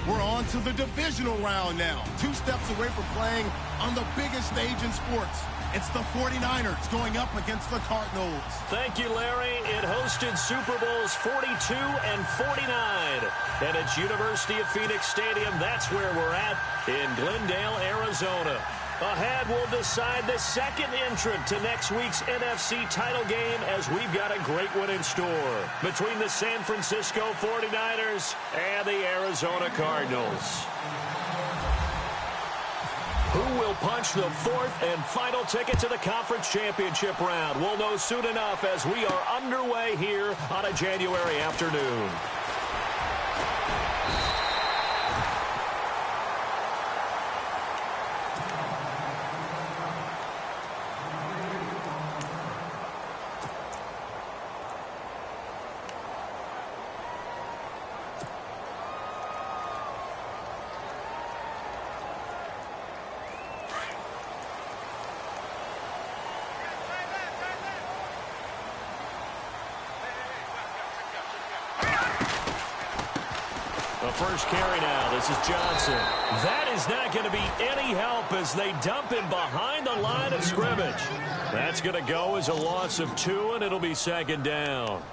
We're on to the divisional round now. 2 steps away from playing on the biggest stage in sports. It's the 49ers going up against the Cardinals. Thank you, Larry. It hosted Super Bowls 42 and 49. And it's University of Phoenix Stadium. That's where we're at in Glendale, Arizona. Ahead, we'll decide the second entrant to next week's NFC title game as we've got a great one in store between the San Francisco 49ers and the Arizona Cardinals. Who will punch the 4th and final ticket to the conference championship round? We'll know soon enough as we are underway here on a January afternoon. First carry now. This is Johnson. That is not going to be any help as they dump him behind the line of scrimmage. That's going to go as a loss of 2, and it'll be second down.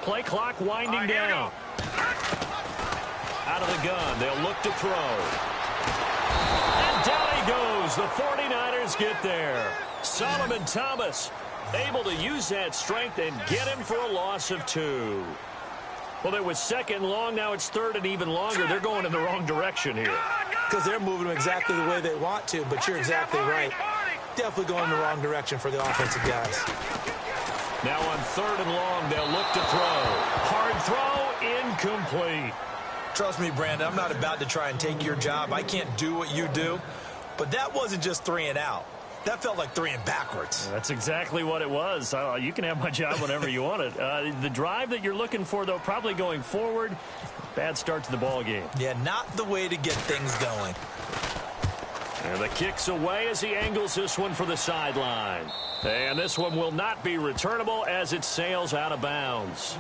Play clock winding down. Out of the gun. They'll look to throw. And down he goes. The 49ers get there. Solomon Thomas able to use that strength and get him for a loss of 2. Well, it was second long. Now it's third and even longer. They're going in the wrong direction here. Because they're moving them exactly the way they want to, but you're exactly right. Definitely going in the wrong direction for the offensive guys. Now on third and long, they'll look to throw. Hard throw, incomplete. Trust me, Brandon, I'm not about to try and take your job. I can't do what you do. But that wasn't just 3 and out. That felt like 3 and backwards. That's exactly what it was. You can have my job whenever you want it. The drive that you're looking for, though, probably going forward. Bad start to the ball game. Yeah, not the way to get things going. And the kick's away as he angles this one for the sideline. And this one will not be returnable as it sails out of bounds.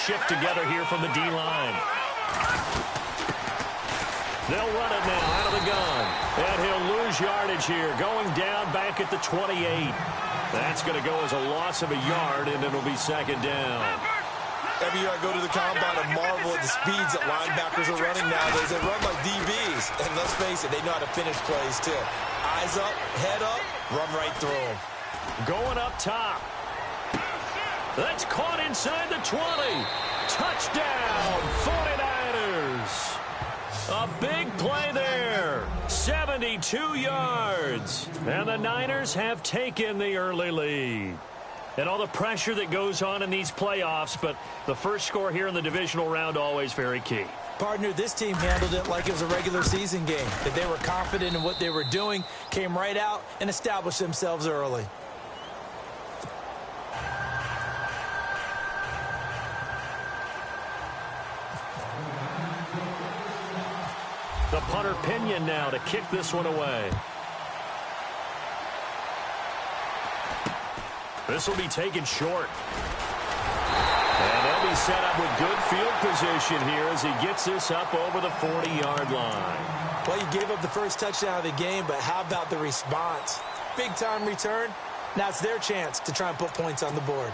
Shift together here from the D-line. They'll run it now out of the gun. And he'll lose yardage here, going down back at the 28. That's going to go as a loss of a yard, and it'll be second down. Every year I go to the combine and marvel at the speeds that linebackers are running nowadays. They run like DBs. And let's face it, they know how to finish plays, too. Eyes up, head up, run right through them. Going up top. That's caught inside the 20. Touchdown, 49ers. A big play there. 72 yards. And the Niners have taken the early lead. And all the pressure that goes on in these playoffs, but the first score here in the divisional round always very key. Partner, this team handled it like it was a regular season game. That they were confident in what they were doing, came right out and established themselves early. The punter Pinion now to kick this one away. This will be taken short. And they'll be set up with good field position here as he gets this up over the 40-yard line. Well, you gave up the first touchdown of the game, but how about the response? Big-time return, Now it's their chance to try and put points on the board.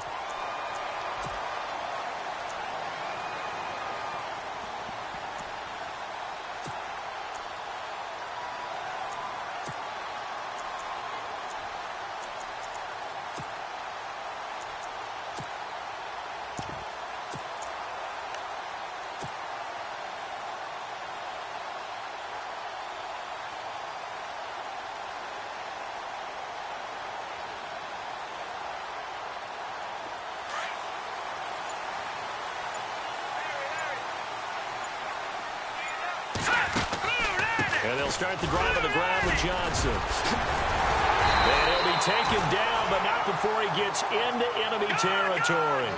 And they'll start the drive on the ground with Johnson. And he'll be taken down, but not before he gets into enemy territory.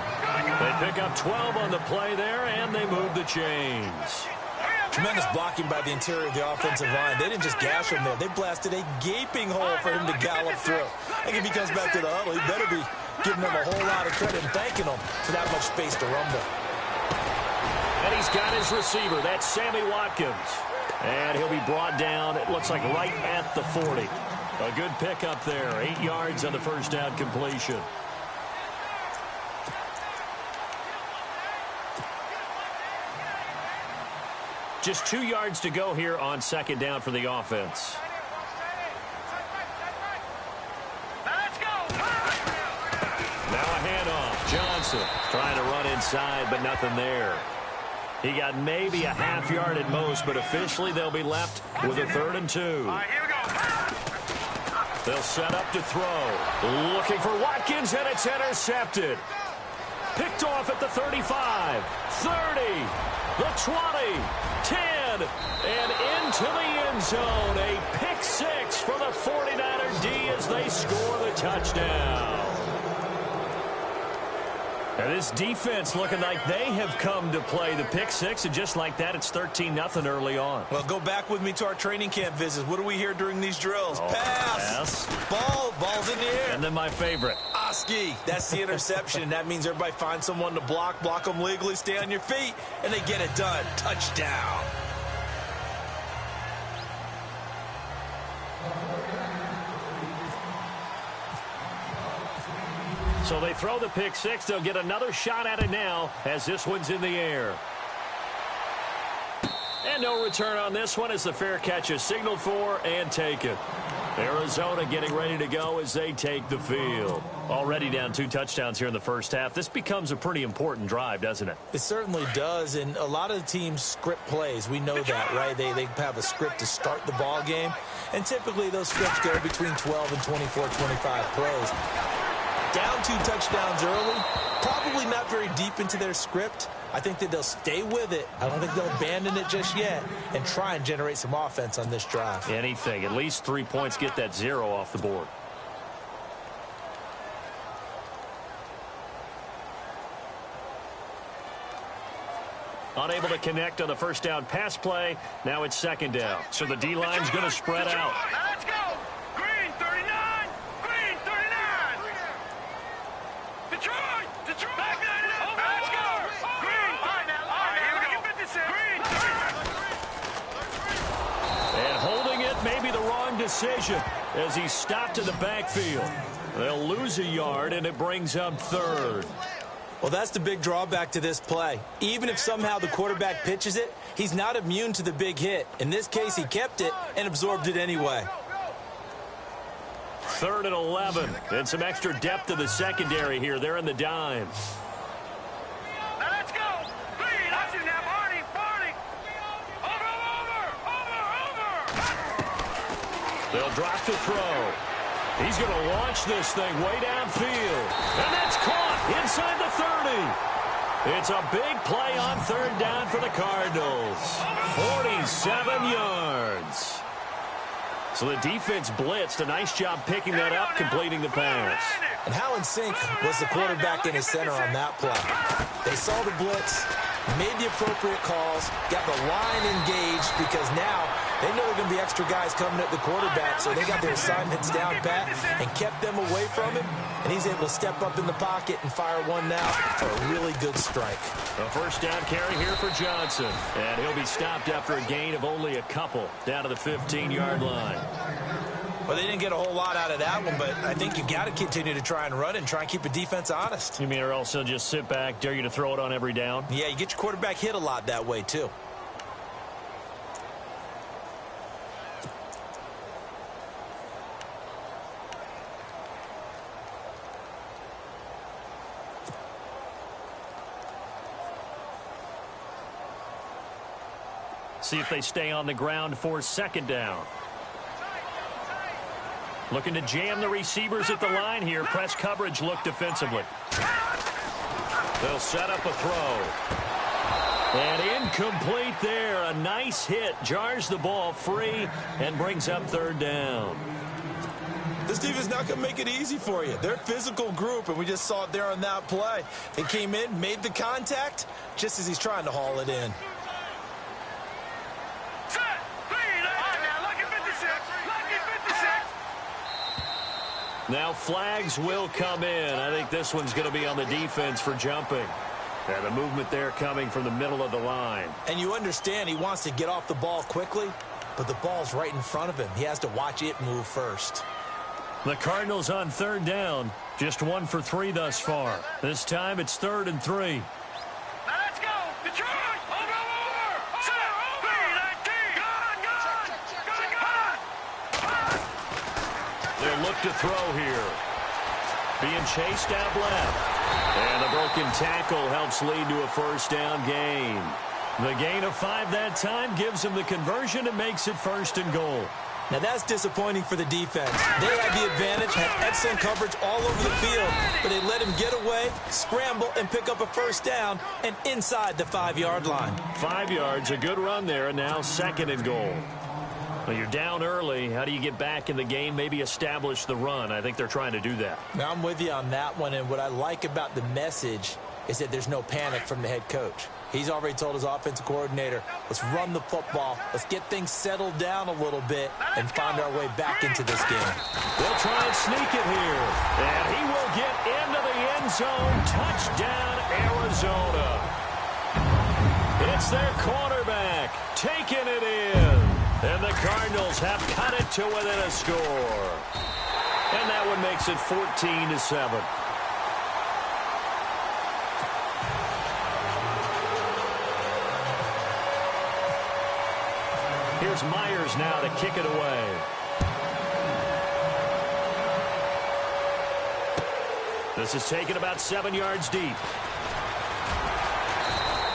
They pick up 12 on the play there, and they move the chains. Tremendous blocking by the interior of the offensive line. They didn't just gash him there. They blasted a gaping hole for him to gallop through. I think if he comes back to the huddle, he better be giving them a whole lot of credit and thanking them for that much space to rumble. And he's got his receiver. That's Sammy Watkins. And he'll be brought down, it looks like, right at the 40. A good pickup there. 8 yards on the first down completion. Just 2 yards to go here on second down for the offense. Now a handoff. Johnson trying to run inside, but nothing there. He got maybe a half yard at most, but officially they'll be left with a 3rd and 2. All right, here we go. They'll set up to throw. Looking for Watkins, and it's intercepted. Picked off at the 35, 30, the 20, 10, and into the end zone. A pick 6 for the 49er D as they score the touchdown. And this defense looking like they have come to play the pick 6, and just like that, it's 13-0 early on. Well, go back with me to our training camp visits. What do we hear during these drills? Pass. Ball's in the air. And then my favorite. Oski. That's the interception, and that means everybody finds someone to block them legally, stay on your feet, and they get it done. Touchdown. So they throw the pick 6. They'll get another shot at it now as this one's in the air. And no return on this one as the fair catch is signaled for and taken. Arizona getting ready to go as they take the field. Already down 2 touchdowns here in the first half. This becomes a pretty important drive, doesn't it? It certainly does, and a lot of the teams script plays. We know that, right? They have a script to start the ball game, and typically those scripts go between 12 and 24, 25 plays. Down 2 touchdowns early, probably not very deep into their script. I think that they'll stay with it. I don't think they'll abandon it just yet and try and generate some offense on this drive. Anything. At least 3 points, get that 0 off the board. Unable to connect on the first down pass play. Now it's second down. So the D-line's going to spread out. Let's go. Green 39. Green 39. Detroit. Back 99. Let's go. Green. All right, here we go. Green. And holding it may be the wrong decision as he stopped in the backfield. They'll lose a yard, and it brings up 3rd. Well, that's the big drawback to this play. Even if somehow the quarterback pitches it, he's not immune to the big hit. In this case, he kept it and absorbed it anyway. 3rd and 11. And some extra depth to the secondary here. They're in the dime. Let's go. Green. I see now. Barney. Over. They'll drop to throw. He's going to launch this thing way downfield. And that's caught inside the 30. It's a big play on 3rd down for the Cardinals. 47 yards. So the defense blitzed. A nice job picking that up, completing the pass. And how in sync was the quarterback and his center on that play? They saw the blitz, made the appropriate calls, got the line engaged because now they know there are going to be extra guys coming at the quarterback, so they got their assignments down pat and kept them away from him, and he's able to step up in the pocket and fire one now for a really good strike. A first down carry here for Johnson, and he'll be stopped after a gain of only a couple down to the 15-yard line. Well, they didn't get a whole lot out of that one, but I think you got to continue to try and run and try and keep the defense honest. You mean or also just sit back, dare you to throw it on every down? Yeah, you get your quarterback hit a lot that way, too. See if they stay on the ground for second down. Looking to jam the receivers at the line here. Press coverage look defensively. They'll set up a throw. And incomplete there. A nice hit. Jars the ball free and brings up third down. This defense is not going to make it easy for you. They're a physical group, and we just saw it there on that play. They came in, made the contact, just as he's trying to haul it in. Now flags will come in. I think this one's going to be on the defense for jumping. And the movement there coming from the middle of the line. And you understand he wants to get off the ball quickly, but the ball's right in front of him. He has to watch it move first. The Cardinals on third down. Just 1 for 3 thus far. This time it's 3rd and 3. Now let's go. Detroit. Over. Center. They'll look to throw here. Being chased out left. And the broken tackle helps lead to a first down gain. The gain of 5 that time gives him the conversion and makes it 1st and goal. Now that's disappointing for the defense. They had the advantage, had excellent coverage all over the field, but they let him get away, scramble, and pick up a first down, and inside the 5-yard line. 5 yards, a good run there, and now 2nd and goal. Well, you're down early. How do you get back in the game? Maybe establish the run. I think they're trying to do that. Now, I'm with you on that one, and what I like about the message is that there's no panic from the head coach. He's already told his offensive coordinator, let's run the football, let's get things settled down a little bit, and find our way back into this game. They'll try and sneak it here, and he will get into the end zone. Touchdown, Arizona. It's their quarterback taking it in. And the Cardinals have cut it to within a score. And that one makes it 14-7. Here's Myers now to kick it away. This is taken about 7 yards deep.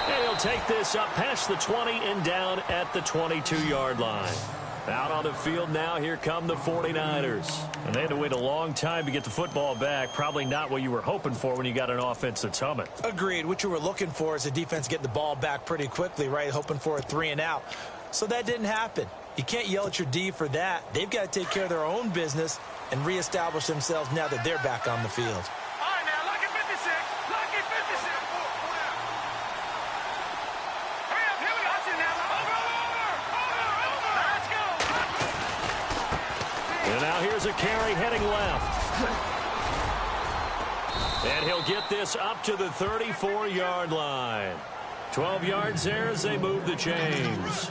And he'll take this up past the 20 and down at the 22-yard line. Out on the field now, here come the 49ers. And they had to wait a long time to get the football back. Probably not what you were hoping for when you got an offense that's humming. Agreed. What you were looking for is the defense getting the ball back pretty quickly, right? Hoping for a 3 and out. So that didn't happen. You can't yell at your D for that. They've got to take care of their own business and reestablish themselves now that they're back on the field. And now here's a carry heading left. And he'll get this up to the 34-yard line. 12 yards there as they move the chains.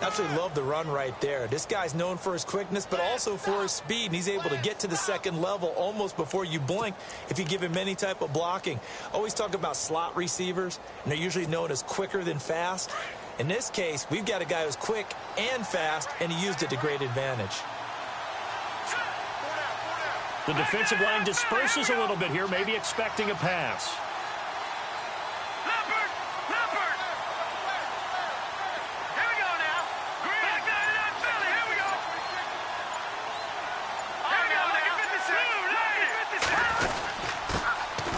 Absolutely love the run right there. This guy's known for his quickness, but also for his speed, and he's able to get to the second level almost before you blink if you give him any type of blocking. Always talk about slot receivers, and they're usually known as quicker than fast. In this case, we've got a guy who's quick and fast, and he used it to great advantage. The defensive line disperses a little bit here, maybe expecting a pass.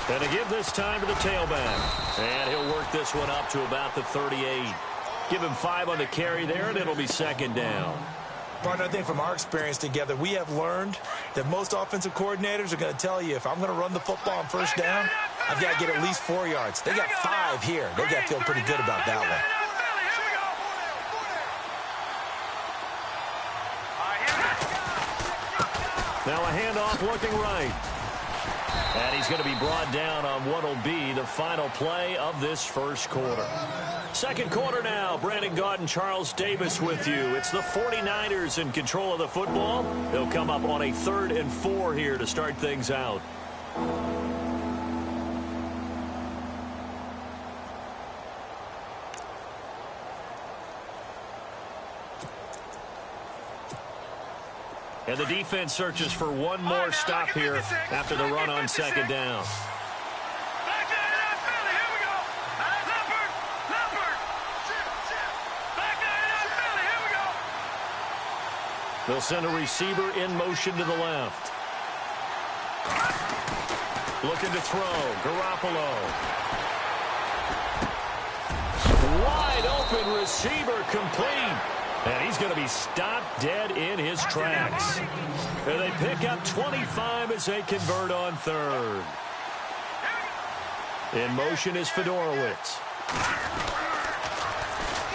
And to give this time to the tailback. And he'll work this one up to about the 38. Give him 5 on the carry there, and it'll be 2nd down. Partner, I think from our experience together, we have learned that most offensive coordinators are going to tell you, if I'm going to run the football on first down, I've got to get at least 4 yards. They got 5 here. They got to feel pretty good about that one. Now a handoff looking right. And he's going to be brought down on what will be the final play of this first quarter. Second quarter now. Brandon Gaudin and Charles Davis with you. It's the 49ers in control of the football. They'll come up on a 3rd and 4 here to start things out. And the defense searches for one more stop here after the run on second down. They'll send a receiver in motion to the left. Looking to throw. Garoppolo. Wide open receiver complete. And he's going to be stopped dead in his tracks. And they pick up 25 as they convert on 3rd. In motion is Fedorowicz.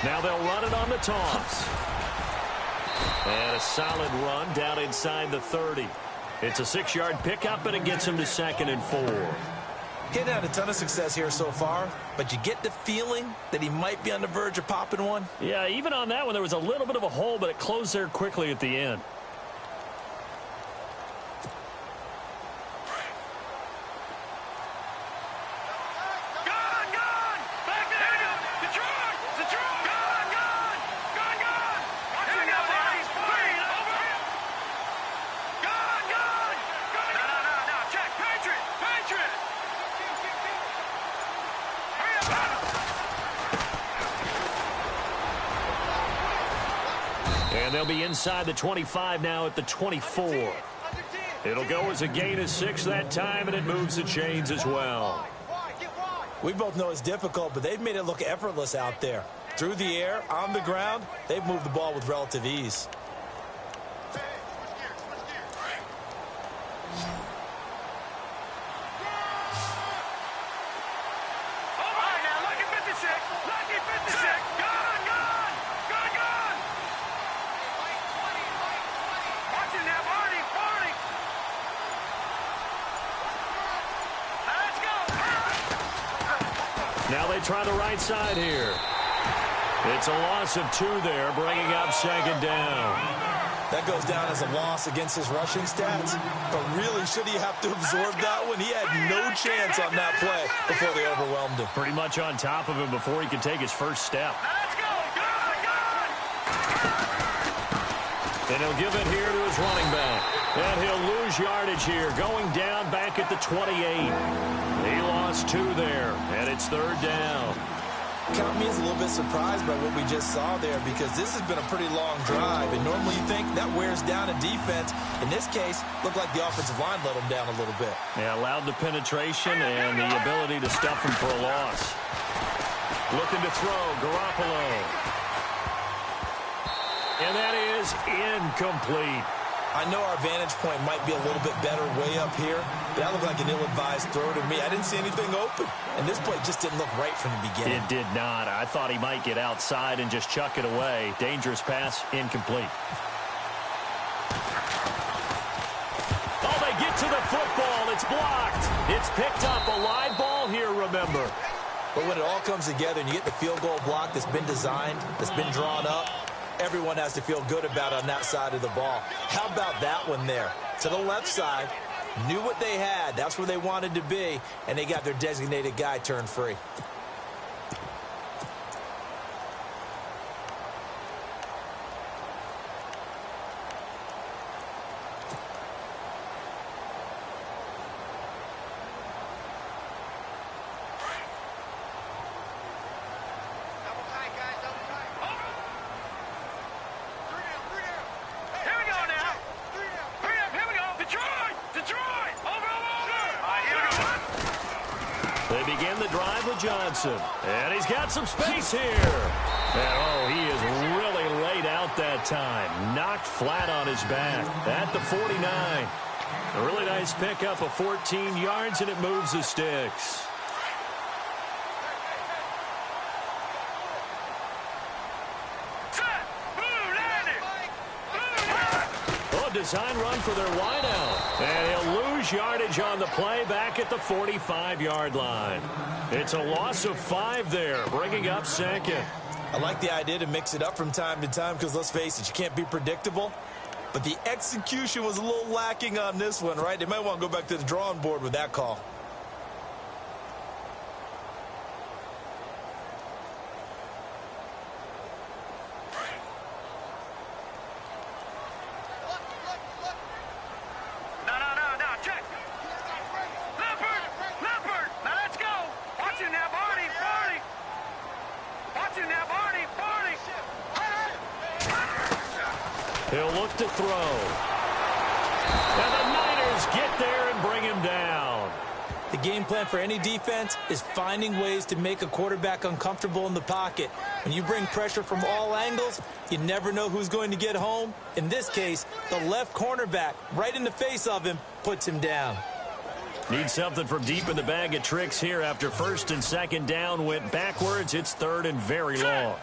Now they'll run it on the toss. And a solid run down inside the 30. It's a 6-yard pickup, and it gets him to 2nd and 4. Getting had a ton of success here so far, but you get the feeling that he might be on the verge of popping one. Yeah, even on that one, there was a little bit of a hole, but it closed there quickly at the end. And they'll be inside the 25 now at the 24. It'll go as a gain of 6 that time, and it moves the chains as well. We both know it's difficult, but they've made it look effortless out there. Through the air, on the ground, they've moved the ball with relative ease. Now they try the right side here. It's a loss of 2 there, bringing up 2nd down. That goes down as a loss against his rushing stats. But really, should he have to absorb that one? He had no chance on that play before they overwhelmed him. Pretty much on top of him before he could take his first step. And he'll give it here to his running back. And he'll lose yardage here, going down back at the 28. He lost 2 there, and it's 3rd down. Count me as a little bit surprised by what we just saw there, because this has been a pretty long drive, and normally you think that wears down a defense. In this case, looked like the offensive line let him down a little bit. Yeah, allowed the penetration and the ability to stuff him for a loss. Looking to throw, Garoppolo. And that is incomplete. I know our vantage point might be a little bit better way up here, but that looked like an ill-advised throw to me. I didn't see anything open, and this play just didn't look right from the beginning. It did not. I thought he might get outside and just chuck it away. Dangerous pass, incomplete. Oh, they get to the football. It's blocked. It's picked up. A live ball here, remember. But when it all comes together and you get the field goal block that's been designed, that's been drawn up, everyone has to feel good about it on that side of the ball. How about that one there? To the left side, knew what they had. That's where they wanted to be, and they got their designated guy turned free. They begin the drive with Johnson. And he's got some space here. And, oh, he is really laid out that time. Knocked flat on his back at the 49. A really nice pickup of 14 yards, and it moves the sticks. design run for their wideout. And he'll lose yardage on the play back at the 45-yard line. It's a loss of 5 there, bringing up second. I like the idea to mix it up from time to time because, let's face it, you can't be predictable. But the execution was a little lacking on this one, right? They might want to go back to the drawing board with that call. He'll look to throw. And the Niners get there and bring him down. The game plan for any defense is finding ways to make a quarterback uncomfortable in the pocket. When you bring pressure from all angles, you never know who's going to get home. In this case, the left cornerback, right in the face of him, puts him down. Need something from deep in the bag of tricks here after first and second down went backwards. It's third and very long.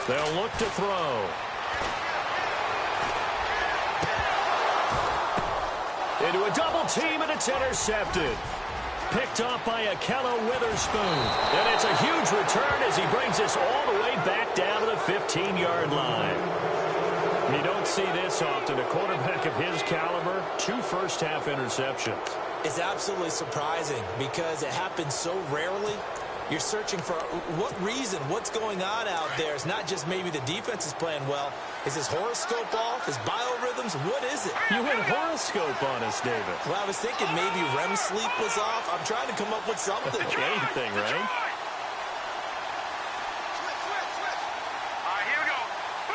They'll look to throw. Into a double team, and it's intercepted. Picked off by Akello Witherspoon. And it's a huge return as he brings us all the way back down to the 15-yard line. You don't see this often. A quarterback of his caliber, 2 first-half interceptions. It's absolutely surprising because it happens so rarely. You're searching for what reason, what's going on out there. It's not just maybe the defense is playing well. Is his horoscope off? His biorhythms? What is it? You went horoscope on us, David. Well, I was thinking maybe REM sleep was off. I'm trying to come up with something. Anything, right?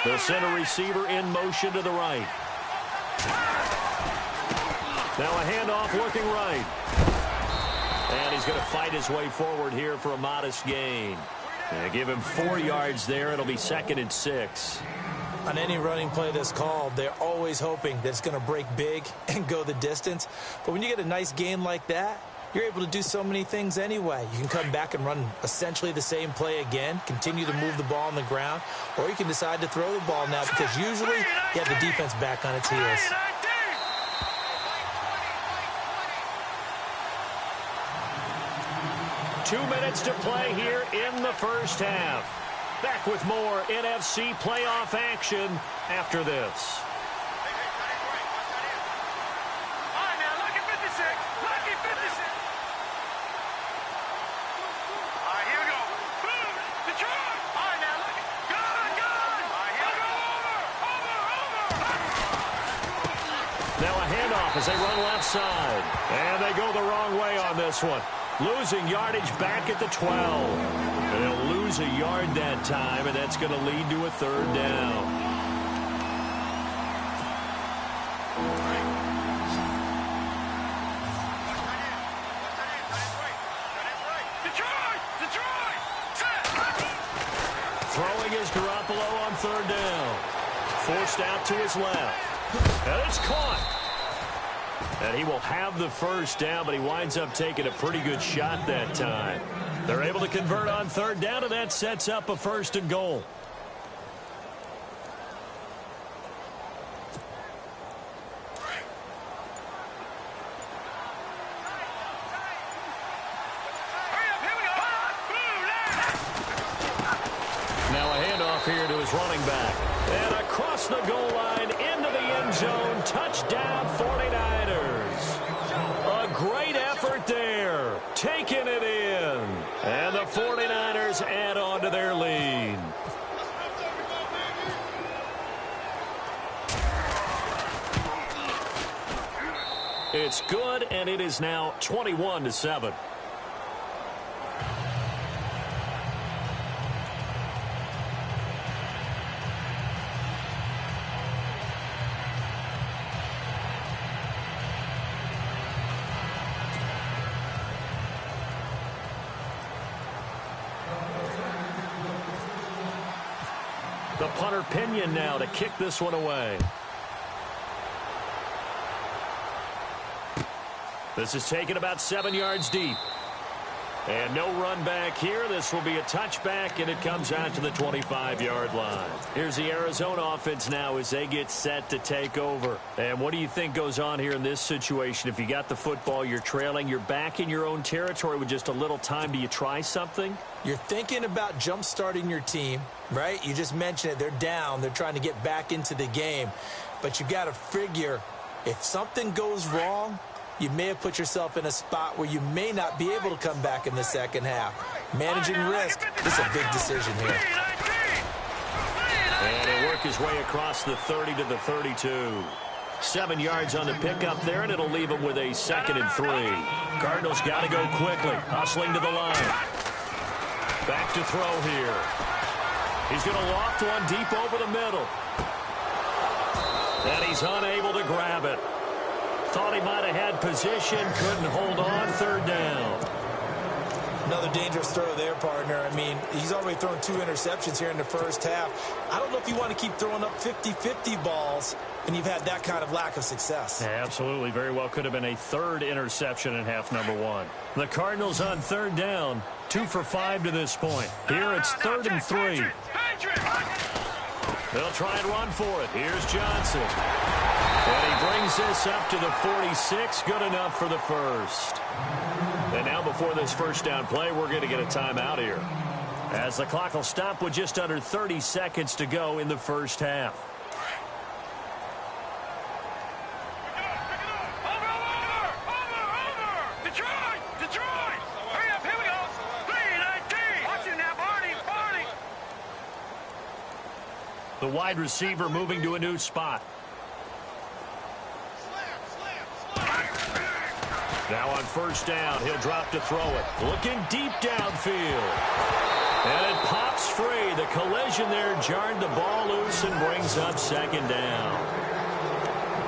The center receiver in motion to the right. Now a handoff looking right. And he's going to fight his way forward here for a modest gain. They give him 4 yards there. It'll be 2nd and 6. On any running play that's called, they're always hoping that it's going to break big and go the distance. But when you get a nice gain like that, you're able to do so many things anyway. You can come back and run essentially the same play again, continue to move the ball on the ground, or you can decide to throw the ball now because usually you have the defense back on its heels. 2 minutes to play here in the first half. Back with more NFC playoff action after this. Now a handoff as they run left side. And they go the wrong way on this one. Losing yardage back at the 12. And they'll lose a yard that time, and that's going to lead to a 3rd down. Throwing is Garoppolo on 3rd down. Forced out to his left. And it's caught. And he will have the first down, but he winds up taking a pretty good shot that time. They're able to convert on 3rd down, and that sets up a 1st and goal. Now a handoff here to his running back. And across the goal line into the end zone. Touchdown 49ers. A great effort there. Taking it in. And the 49ers add on to their lead. It's good, and it is now 21-7. The punter Pinion now to kick this one away. This is taken about 7 yards deep. And no run back here. This will be a touchback, and it comes out to the 25-yard line. Here's the Arizona offense now as they get set to take over. And what do you think goes on here in this situation? If you got the football, you're trailing, you're back in your own territory with just a little time. Do you try something? You're thinking about jump-starting your team, right? You just mentioned it. They're down. They're trying to get back into the game. But you got to figure if something goes wrong, you may have put yourself in a spot where you may not be able to come back in the second half. Managing risk, this is a big decision here. And he'll work his way across the 30 to the 32. 7 yards on the pickup there, and it'll leave him with a 2nd and 3. Cardinals got to go quickly, hustling to the line. Back to throw here. He's going to loft one deep over the middle. And he's unable to grab it. Thought he might have had position, couldn't hold on, 3rd down. Another dangerous throw there, partner. I mean, he's already thrown 2 interceptions here in the first half. I don't know if you want to keep throwing up 50-50 balls when you've had that kind of lack of success. Yeah, absolutely. Very well could have been a 3rd interception in half number 1. The Cardinals on 3rd down, 2 for 5 to this point. Here it's 3rd and 3. They'll try and run for it. Here's Johnson. And he brings this up to the 46. Good enough for the first. And now before this first down play, we're going to get a timeout here, as the clock will stop with just under 30 seconds to go in the first half. Detroit! Hurry up, here we go! 3-19! Watch him now, Barney! The wide receiver moving to a new spot. Now on first down, he'll drop to throw it. Looking deep downfield. And it pops free. The collision there jarred the ball loose and brings up 2nd down.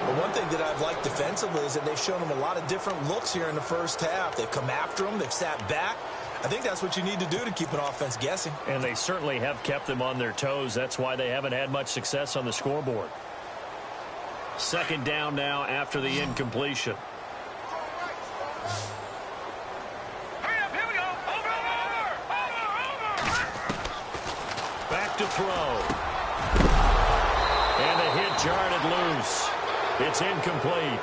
Well, one thing that I've liked defensively is that they've shown them a lot of different looks here in the first half. They've come after them. They've sat back. I think that's what you need to do to keep an offense guessing. And they certainly have kept them on their toes. That's why they haven't had much success on the scoreboard. 2nd down now after the incompletion. Back to throw. And the hit jarred it loose. It's incomplete.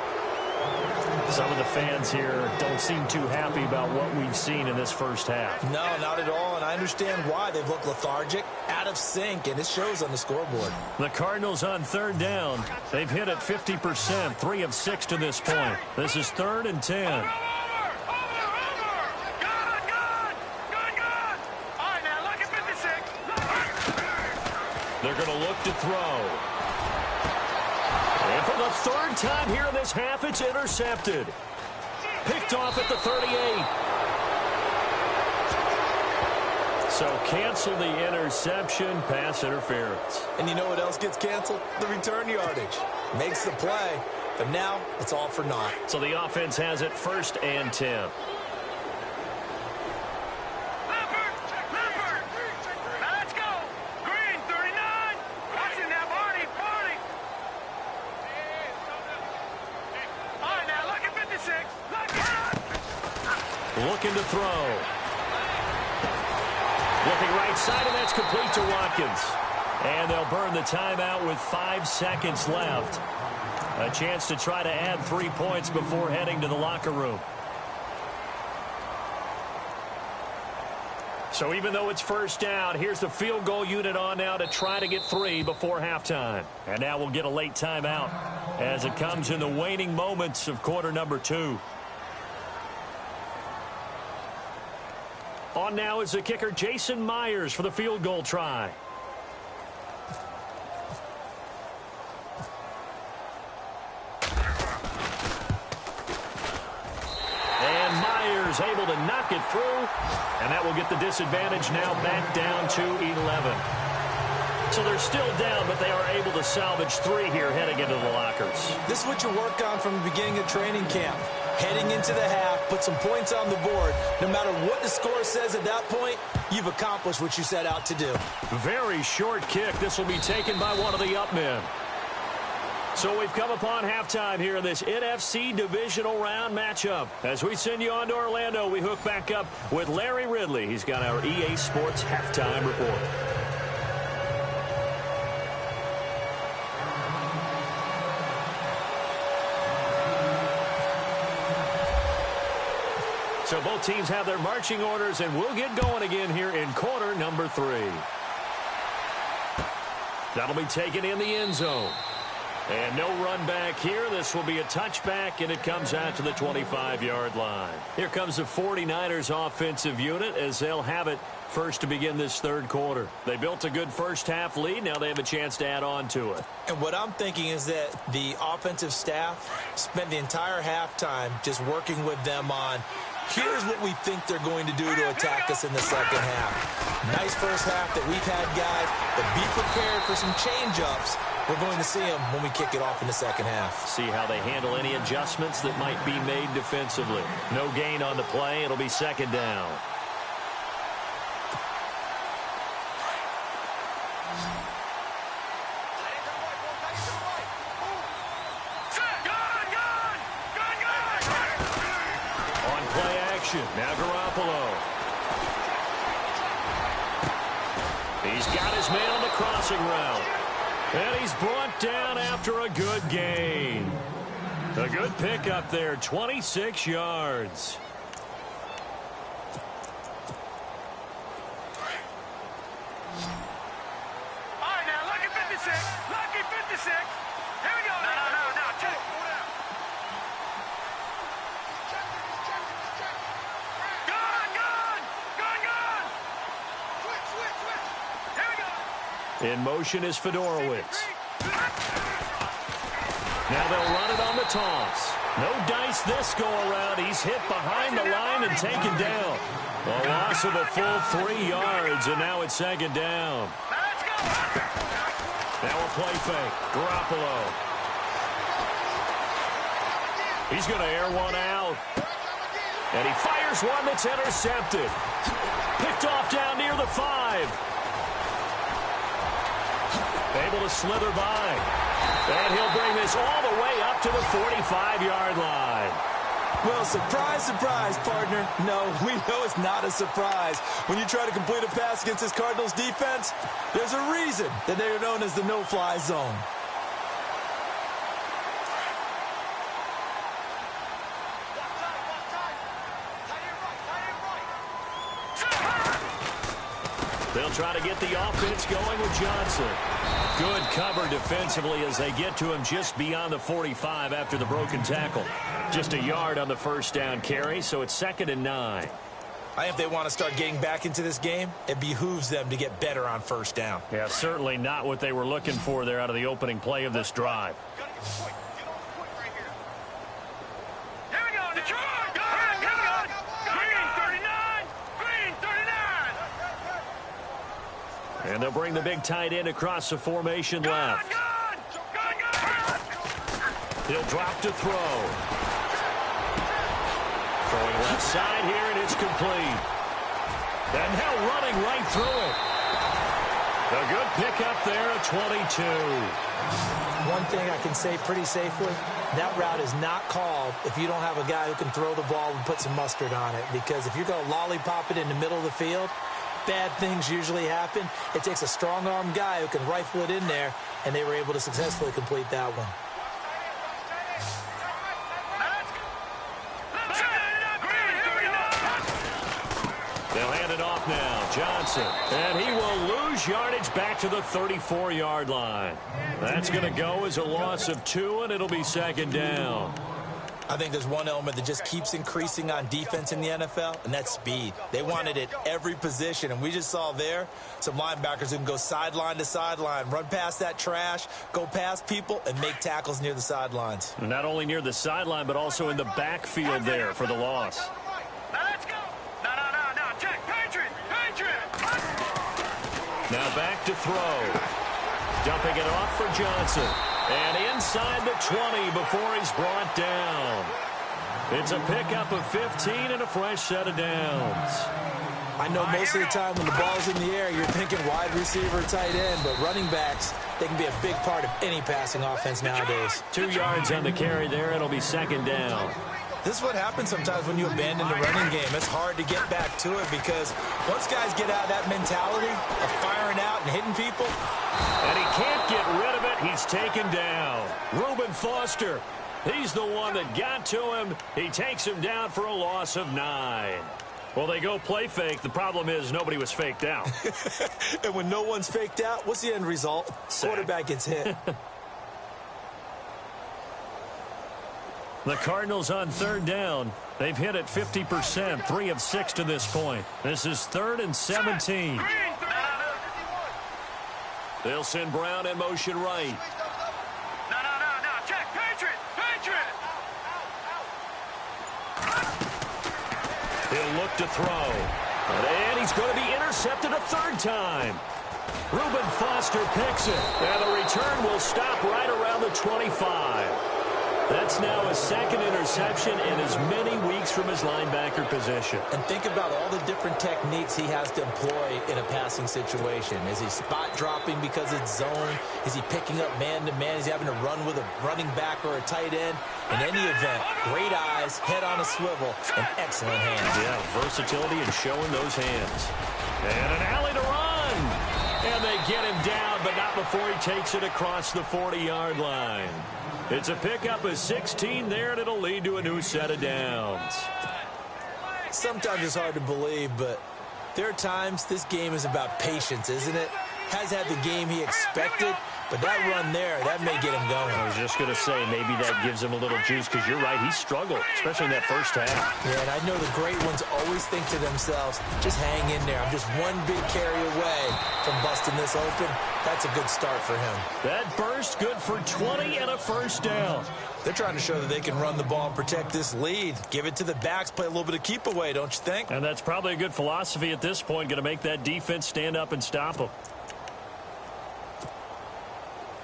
Some of the fans here don't seem too happy about what we've seen in this first half. No, not at all, and I understand why. They've looked lethargic, out of sync, and it shows on the scoreboard. The Cardinals on 3rd down. They've hit it 50%, 3 of 6 to this point. This is 3rd and 10. They're going to look to throw. And for the 3rd time here in this half, it's intercepted. Picked off at the 38. So cancel the interception, pass interference. And you know what else gets canceled? The return yardage. Makes the play, but now it's all for naught. So the offense has it 1st and 10. Looking to throw. Looking right side, and that's complete to Watkins. And they'll burn the timeout with 5 seconds left. A chance to try to add 3 points before heading to the locker room. So even though it's 1st down, here's the field goal unit on now to try to get 3 before halftime. And now we'll get a late timeout as it comes in the waning moments of quarter number 2. On now is the kicker, Jason Myers, for the field goal try. And Myers able to knock it through. And that will get the disadvantage now back down to 11. So they're still down, but they are able to salvage 3 here heading into the lockers. This is what you work on from the beginning of training camp. Heading into the half, put some points on the board. No matter what the score says at that point, you've accomplished what you set out to do. Very short kick. This will be taken by one of the up men. So we've come upon halftime here in this NFC divisional round matchup. As we send you on to Orlando, we hook back up with Larry Ridley. He's got our EA Sports halftime report. So both teams have their marching orders, and we'll get going again here in quarter number 3. That'll be taken in the end zone. And no run back here. This will be a touchback, and it comes out to the 25-yard line. Here comes the 49ers offensive unit as they'll have it first to begin this third quarter. They built a good first-half lead. Now they have a chance to add on to it. And what I'm thinking is that the offensive staff spent the entire halftime just working with them on, here's what we think they're going to do to attack us in the second half. Nice first half that we've had, guys, but be prepared for some change-ups. We're going to see them when we kick it off in the second half. See how they handle any adjustments that might be made defensively. No gain on the play. It'll be second down. On play action. Now Garoppolo. He's got his man on the crossing route. And he's brought down after a good gain. A good pickup there, 26 yards. All right, now, lucky 56. Lucky 56. Here we go. No. Check. Gun. Switch. Here we go. In motion is Fedorowicz. Now they'll run it on the toss. No dice this go-around. He's hit behind the line and taken down. A loss of a full 3 yards, and now it's second down. Let's go. Now a play fake. Garoppolo. He's going to air one out. And he fires one that's intercepted. Picked off down near the 5. Able to slither by. And he'll bring this all the way up to the 45-yard line. Well, surprise, partner. No, we know it's not a surprise. When you try to complete a pass against this Cardinals defense, there's a reason that they are known as the no-fly zone. They'll try to get the offense going with Johnson. Good cover defensively as they get to him just beyond the 45 after the broken tackle. Just a yard on the first down carry, so it's 2nd and 9. I think if they want to start getting back into this game, it behooves them to get better on first down. Yeah, certainly not what they were looking for there out of the opening play of this drive. And they'll bring the big tight end across the formation left. He'll drop to throw. Throwing left side here, and it's complete. And now running right through it. A good pickup there at 22. One thing I can say pretty safely, that route is not called if you don't have a guy who can throw the ball and put some mustard on it. Because if you're going to lollipop it in the middle of the field, bad things usually happen. It takes a strong-arm guy who can rifle it in there, and they were able to successfully complete that one. They'll hand it off now. Johnson. And he will lose yardage back to the 34-yard line. That's going to go as a loss of 2, and it'll be second down. I think there's one element that just keeps increasing on defense in the NFL, and that's speed. They want it at every position, and we just saw there some linebackers who can go sideline to sideline, run past that trash, go past people, and make tackles near the sidelines. Not only near the sideline, but also in the backfield there for the loss. Let's go. No. Check. Patriot. Now back to throw. Dumping it off for Johnson. And inside the 20 before he's brought down. It's a pickup of 15 and a fresh set of downs. I know most of the time when the ball's in the air, you're thinking wide receiver, tight end, but running backs, they can be a big part of any passing offense nowadays. 2 yards on the carry there. It'll be second down. This is what happens sometimes when you abandon the running game. It's hard to get back to it because once guys get out of that mentality of firing out and hitting people. And he can't get rid of it. He's taken down. Reuben Foster. He's the one that got to him. He takes him down for a loss of 9. Well, they go play fake. The problem is nobody was faked out. And when no one's faked out, what's the end result? Sack. Quarterback gets hit. The Cardinals on third down. They've hit it 50%, 3 of 6 to this point. This is 3rd and 17. They'll send Brown in motion right. No. Check. Patriot. He'll look to throw. And he's going to be intercepted a third time. Reuben Foster picks it. And the return will stop right around the 25. That's now his second interception in as many weeks from his linebacker position. And think about all the different techniques he has to employ in a passing situation. Is he spot dropping because it's zone? Is he picking up man-to-man? Is he having to run with a running back or a tight end? In any event, great eyes, head on a swivel, and excellent hands. Yeah, versatility and showing those hands. And an alley to run. And they get him down, but not before he takes it across the 40-yard line. It's a pickup of 16 there, and it'll lead to a new set of downs. Sometimes it's hard to believe, but there are times this game is about patience, isn't it? Has had the game he expected, but that run there, that may get him going. I was just going to say, maybe that gives him a little juice, because you're right, he struggled, especially in that first half. Yeah, and I know the great ones always think to themselves, just hang in there. I'm just one big carry away from busting this open. That's a good start for him. That burst good for 20 and a first down. They're trying to show that they can run the ball and protect this lead. Give it to the backs, play a little bit of keep away, don't you think? And that's probably a good philosophy at this point, going to make that defense stand up and stop them.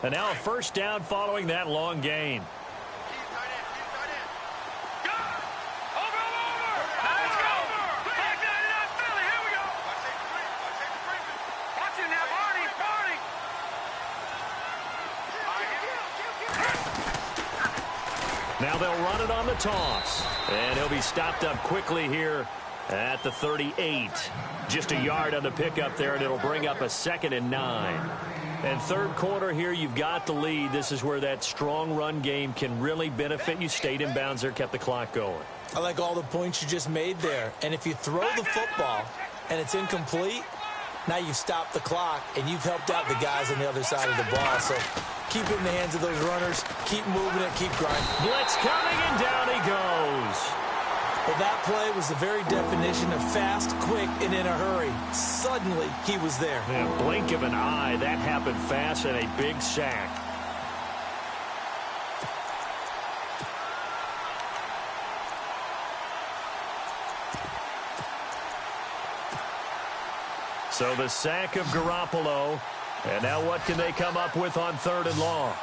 And now a first down following that long gain. Now they'll run it on the toss. And he'll be stopped up quickly here at the 38. Just a yard on the pickup there, and it'll bring up a 2nd and 9. And third quarter here, you've got the lead. This is where that strong run game can really benefit you. Stayed in bounds there, kept the clock going. I like all the points you just made there. And if you throw the football and it's incomplete, now you've stopped the clock and you've helped out the guys on the other side of the ball. So keep it in the hands of those runners. Keep moving it. Keep grinding. Blitz coming, and down he goes. Well, that play was the very definition of fast, quick, and in a hurry. Suddenly, he was there. Yeah, blink of an eye. That happened fast, and a big sack. So the sack of Garoppolo. And now what can they come up with on 3rd and long?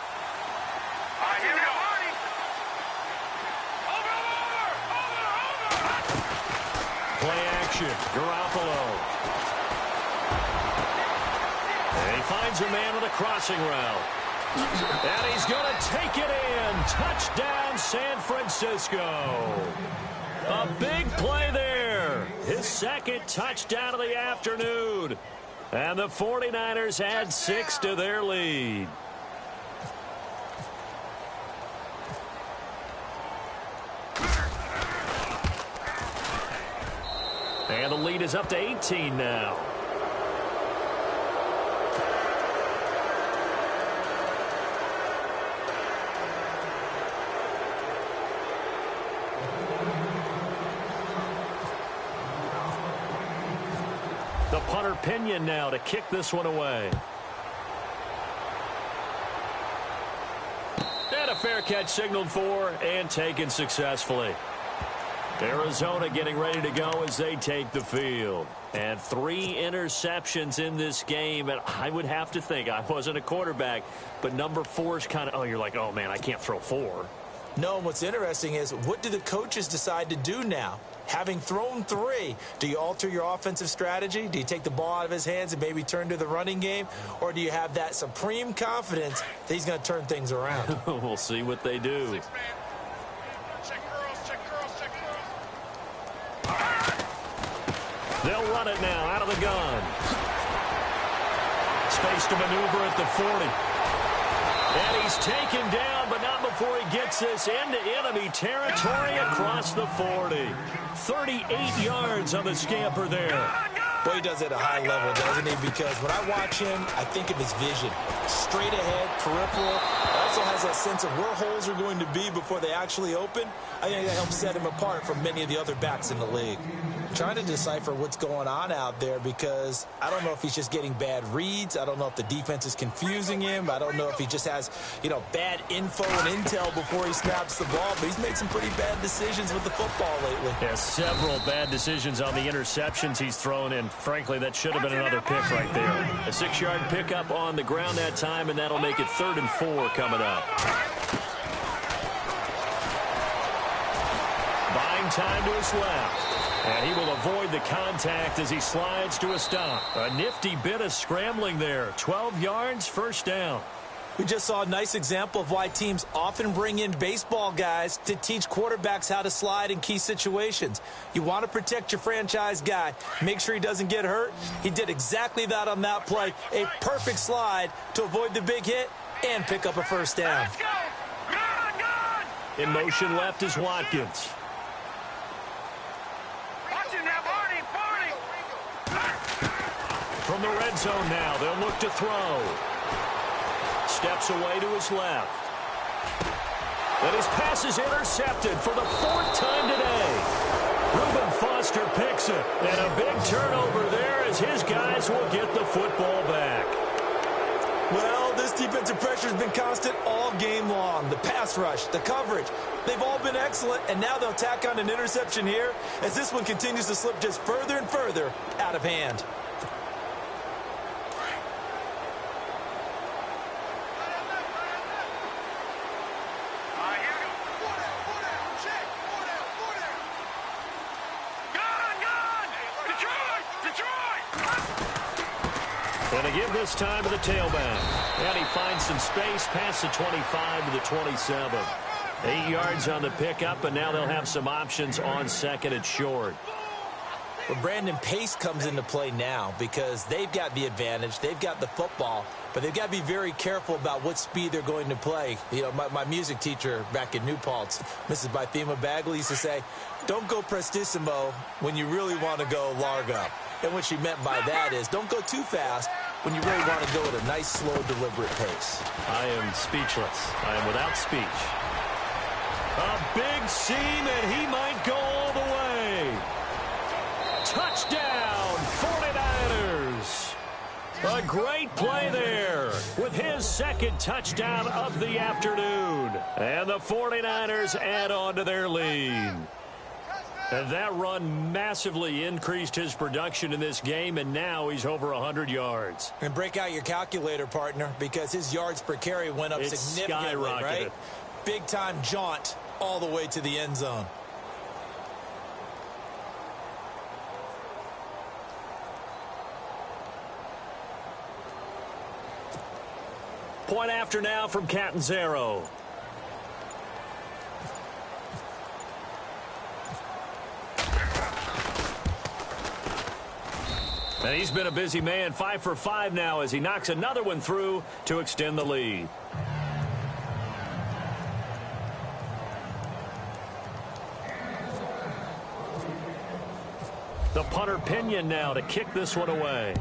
Play action. Garoppolo. And he finds a man with a crossing route. And he's going to take it in. Touchdown, San Francisco. A big play there. His second touchdown of the afternoon. And the 49ers add 6 to their lead. And the lead is up to 18 now. The punter Pinion now to kick this one away. And a fair catch signaled for and taken successfully. Arizona getting ready to go as they take the field. And 3 interceptions in this game. And I would have to think, I wasn't a quarterback, but number 4 is kind of, you're like, oh, man, I can't throw 4. No, what's interesting is what do the coaches decide to do now? Having thrown 3, do you alter your offensive strategy? Do you take the ball out of his hands and maybe turn to the running game? Or do you have that supreme confidence that he's going to turn things around? We'll see what they do. They'll run it now out of the gun. Space to maneuver at the 40. And he's taken down, but not before he gets this into enemy territory across the 40. 38 yards on the scamper there. Boy, he does it at a high level, doesn't he? Because when I watch him, I think of his vision. Straight ahead, peripheral. Also has that sense of where holes are going to be before they actually open. I think that helps set him apart from many of the other backs in the league. Trying to decipher what's going on out there because I don't know if he's just getting bad reads. I don't know if the defense is confusing him. I don't know if he just has, bad info and intel before he snaps the ball. But he's made some pretty bad decisions with the football lately. Yeah, several bad decisions on the interceptions he's thrown, and frankly, that should have been another pick right there. A 6-yard pickup on the ground that time, and that'll make it 3rd and 4 coming up. Buying time to his left. And he will avoid the contact as he slides to a stop. A nifty bit of scrambling there. 12 yards, first down. We just saw a nice example of why teams often bring in baseball guys to teach quarterbacks how to slide in key situations. You want to protect your franchise guy. Make sure he doesn't get hurt. He did exactly that on that play. A perfect slide to avoid the big hit and pick up a first down. Let's go! Good! In motion left is Watkins. From the red zone now, they'll look to throw. Steps away to his left. And his pass is intercepted for the 4th time today. Reuben Foster picks it. And a big turnover there as his guys will get the football back. Well, this defensive pressure has been constant all game long. The pass rush, the coverage, they've all been excellent, and now they'll tack on an interception here as this one continues to slip just further and further out of hand. And to give this time to the tailback. And he finds some space past the 25 to the 27. 8 yards on the pickup, and now they'll have some options on 2nd and short. Well, Brandon, pace comes into play now because they've got the advantage. They've got the football, but they've got to be very careful about what speed they're going to play. My music teacher back in New Paltz, Mrs. Bythema Bagley, used to say, don't go prestissimo when you really want to go largo. And what she meant by that is don't go too fast when you really want to go at a nice, slow, deliberate pace. I am speechless. I am without speech. A big seam, and he might go all the way. Touchdown, 49ers. A great play there with his 2nd touchdown of the afternoon. And the 49ers add on to their lead. And that run massively increased his production in this game, and now he's over 100 yards. And break out your calculator, partner, because his yards per carry went up significantly, right? Big-time jaunt all the way to the end zone. Point after now from Catanzaro. And he's been a busy man, 5 for 5 now as he knocks another one through to extend the lead. The punter Pinion now to kick this one away.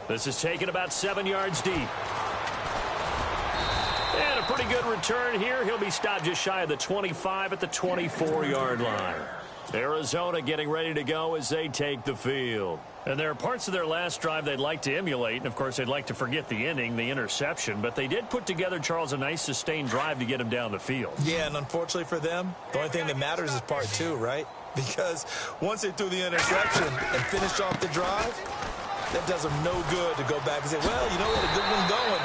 This is taken about 7 yards deep. And a pretty good return here. He'll be stopped just shy of the 25 at the 24-yard line. Arizona getting ready to go as they take the field. And there are parts of their last drive they'd like to emulate, and of course they'd like to forget the inning, the interception, but they did put together, Charles, a nice sustained drive to get them down the field. Yeah, and unfortunately for them, the only thing that matters is part two, right? Because once they threw the interception and finished off the drive, that does them no good to go back and say, well, you know what, a good one going.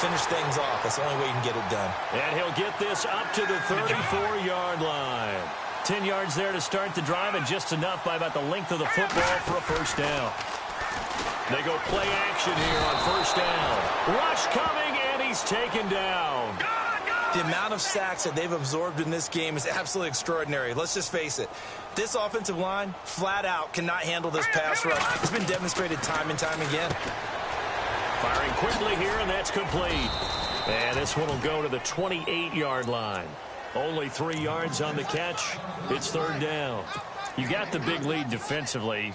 Finish things off. That's the only way you can get it done. And he'll get this up to the 34-yard line. 10 yards there to start the drive, and just enough by about the length of the football for a first down. They go play action here on first down. Rush coming, and he's taken down. The amount of sacks that they've absorbed in this game is absolutely extraordinary. Let's just face it. This offensive line, flat out, cannot handle this pass rush. It's been demonstrated time and time again. Firing quickly here, and that's complete. And this one will go to the 28-yard line. Only 3 yards on the catch. It's third down. You got the big lead defensively.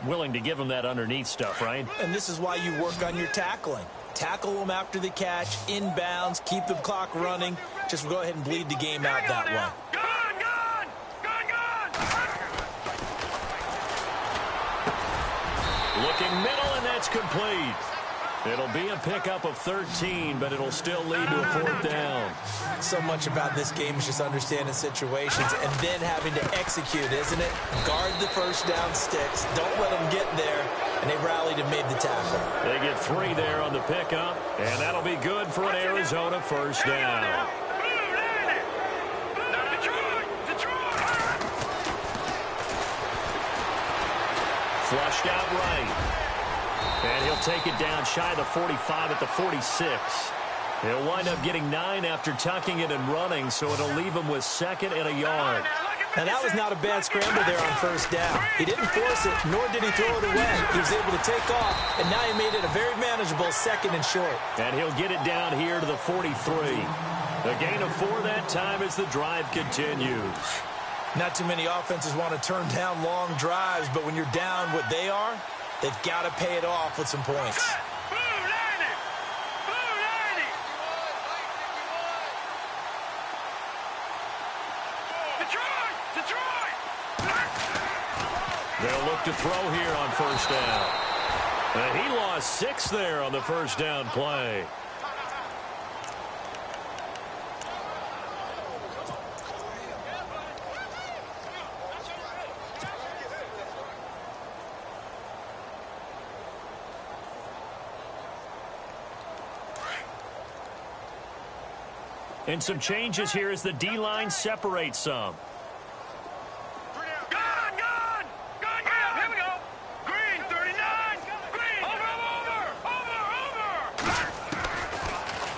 Willing to give them that underneath stuff, right? And this is why you work on your tackling. Tackle them after the catch, inbounds, keep the clock running. Just go ahead and bleed the game out that way. Looking middle, and that's complete. It'll be a pickup of 13, but it'll still lead to a fourth down. So much about this game is just understanding situations and then having to execute, isn't it? Guard the first down sticks. Don't let them get there. And they rallied and made the tackle. They get 3 there on the pickup, and that'll be good for an Arizona first down. Flushed out right. And he'll take it down shy of the 45 at the 46. He'll wind up getting 9 after tucking it and running, so it'll leave him with second and a yard. And that was not a bad scramble there on first down. He didn't force it, nor did he throw it away. He was able to take off, and now he made it a very manageable second and short. And he'll get it down here to the 43. A gain of 4 that time as the drive continues. Not too many offenses want to turn down long drives, but when you're down what they are, they've got to pay it off with some points. They'll look to throw here on first down. And he lost 6 there on the first down play. And some changes here as the D-line separates some.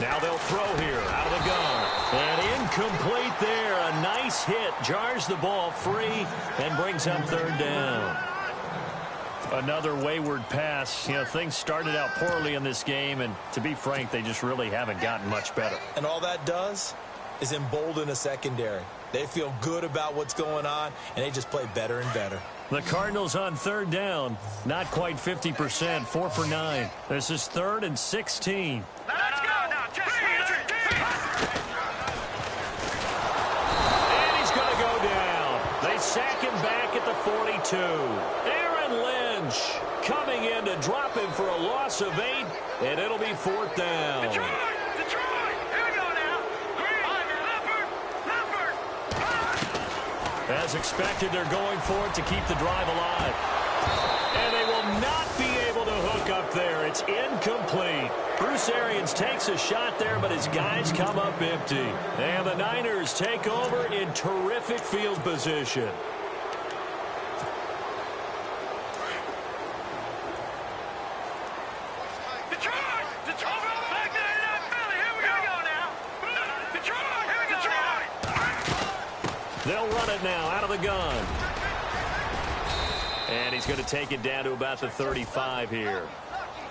Now they'll throw here out of the gun. And incomplete there. A nice hit. Jars the ball free and brings up third down. Another wayward pass. You know, things started out poorly in this game, and to be frank, they just really haven't gotten much better. And all that does is embolden a secondary. They feel good about what's going on, and they just play better and better. The Cardinals on third down. Not quite 50%. 4 for 9. This is 3rd and 16. Let's go now. And he's going to go down. They sack him back at the 42. Aaron Lynch coming in to drop him for a loss of 8, and it'll be 4th down. Detroit! Here we go now. Leopard! As expected, they're going for it to keep the drive alive. And they will not be able to hook up there. It's incomplete. Bruce Arians takes a shot there, but his guys come up empty. And the Niners take over in terrific field position. They'll run it now out of the gun. And he's going to take it down to about the 35 here.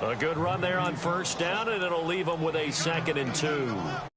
A good run there on first down, and it'll leave them with a 2nd and 2.